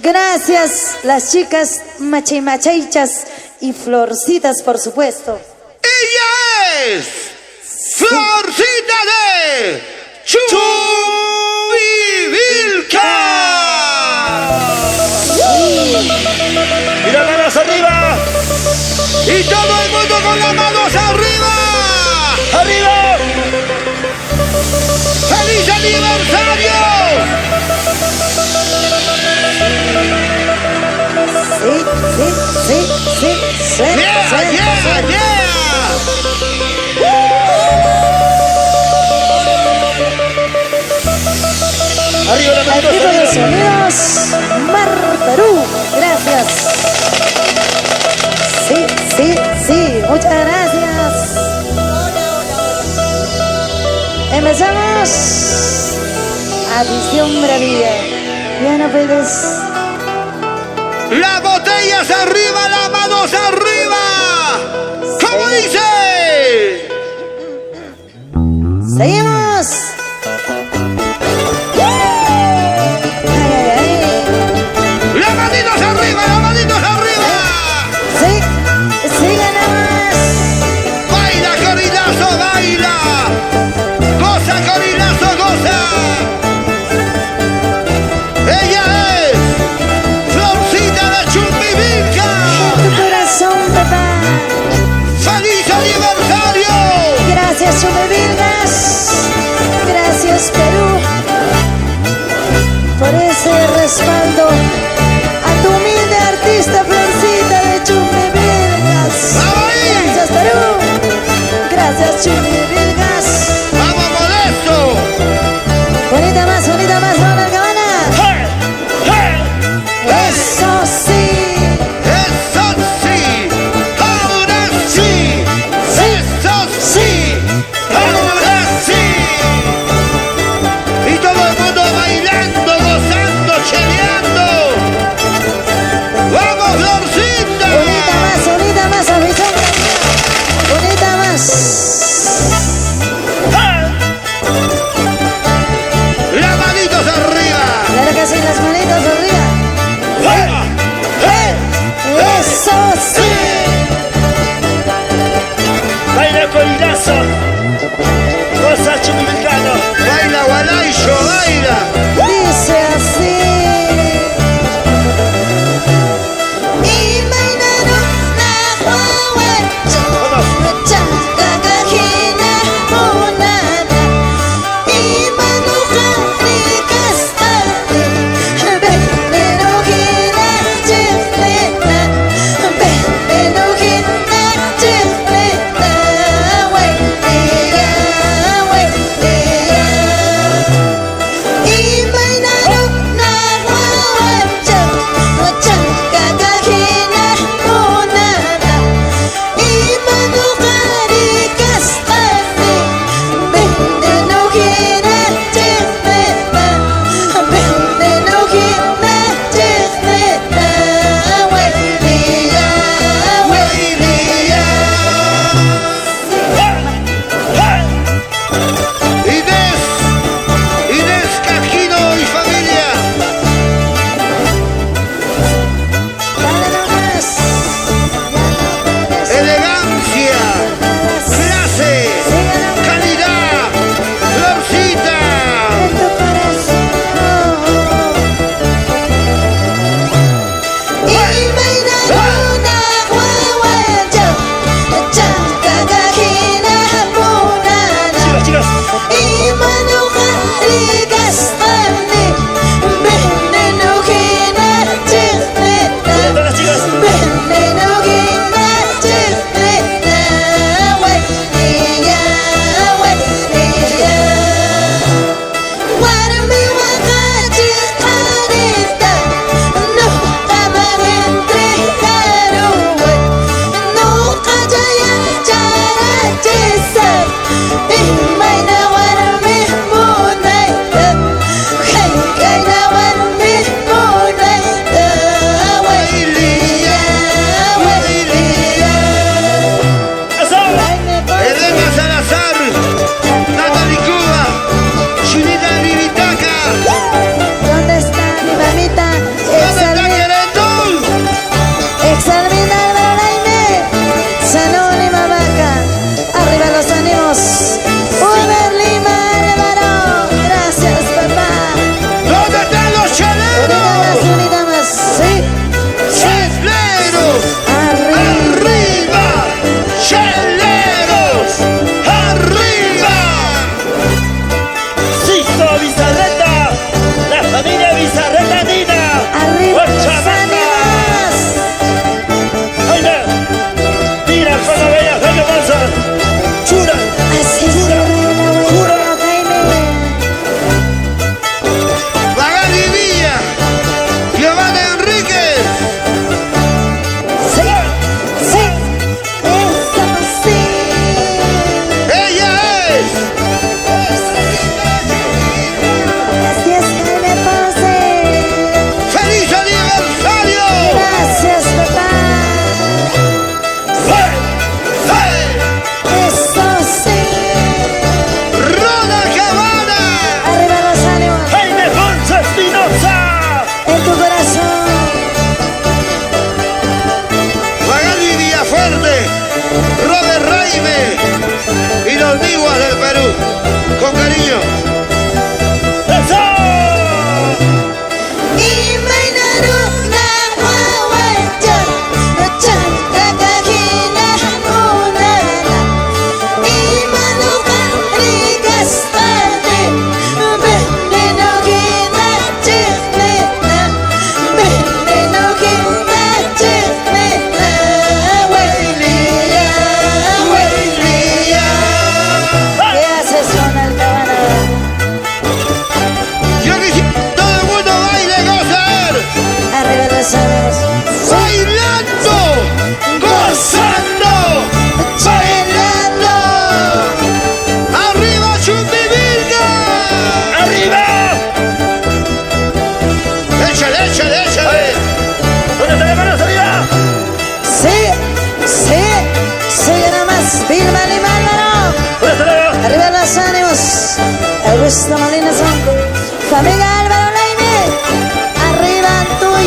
Gracias, las chicas machimachaichas y florcitas, por supuesto. ¡Ella es Florcita de Chumbivilca! ¡Mira, manos arriba! ¡Y todo el mundo con las manos arriba! ¡Arriba! ¡Feliz aniversario! Sí. ¡Yeah, yeah, yeah! ¡Arriba la Al mano tipo de arriba! sonidos, Mar Perú. Gracias. Sí. Muchas gracias. Empezamos. Adición Bravilla. Ya no puedes. ¡Las botellas arriba, las manos arriba! ¿Cómo dice? Seguimos. Ay. ¡Las manitos arriba, las manitos arriba! Sí, ganamos. ¡Baila, Corilazo, baila! ¡Goza, Corilazo, goza! ¡Ella es Florcita de Chumbivilca! Tu corazón, papá. ¡Feliz aniversario!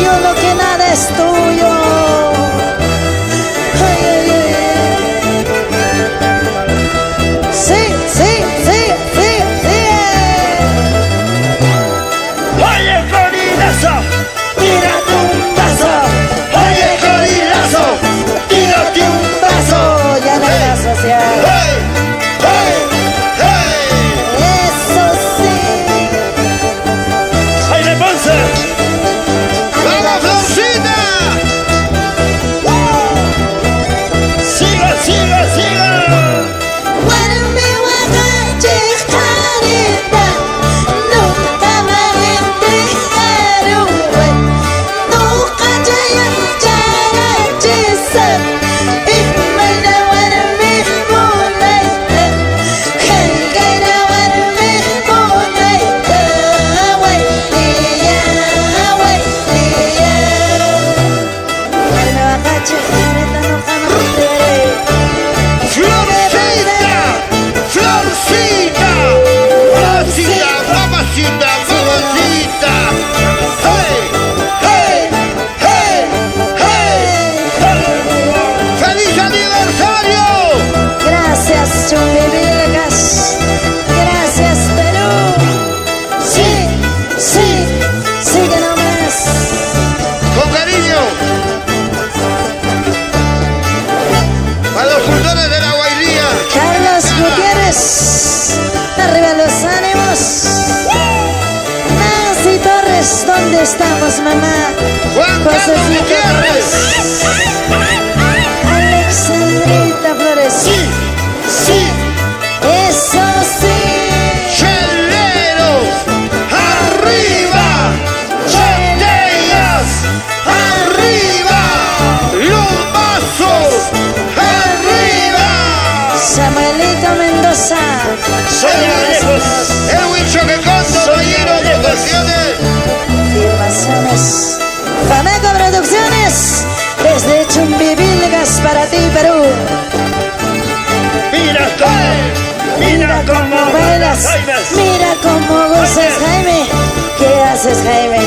tuyo lo que nada es tuyo. Ay, ay, ay. Sí, sí, sí, sí, sí. Oye, Corilazo, tírate un vaso. Oye, Corilazo, tírate un vaso. Ya no hay más social. ¡Hey! ¡Hey! ¡Hey! Eso sí. ¡Jaime Ponce! ¡Vamos, Florcita! ¡Siga, siga, siga! Warme wakache harita, nunca me entregaron. Nunca hayan charachisa, y me da warme monaita, hangara warme monaita, wailia, wailia. Warme wakache harita, nunca me entregaron. ¡Florcita! ¡Florcita! ¡Mamacita! ¡Mamacita! ¡Mamacita! ¡Hey! ¡Hey! ¡Hey! ¡Hey! ¡Feliz aniversario! Gracias, Chumbivilgas. Gracias, Perú. Sí, sí, sigue nomás. Con cariño. Para los cultores de la Guairía. Carlos Gutiérrez. Arriba los ánimos. Nancy Torres, ¿dónde estamos, mamá? Juan Carlos Josefina Gutiérrez. Alexandrita Flores. Sí, sí. Eso sí. Cheleros. Arriba. Botellas. Arriba. Los vasos. Arriba. Samuelito Mendoza. El Huicho que canto, Doñero Producciones. Filmaciones. Fameco Producciones. Desde Chumbivilgas para ti, Perú. Mira cómo Bailas. Jaime. Mira cómo gozas, Jaime. ¿Qué haces, Jaime?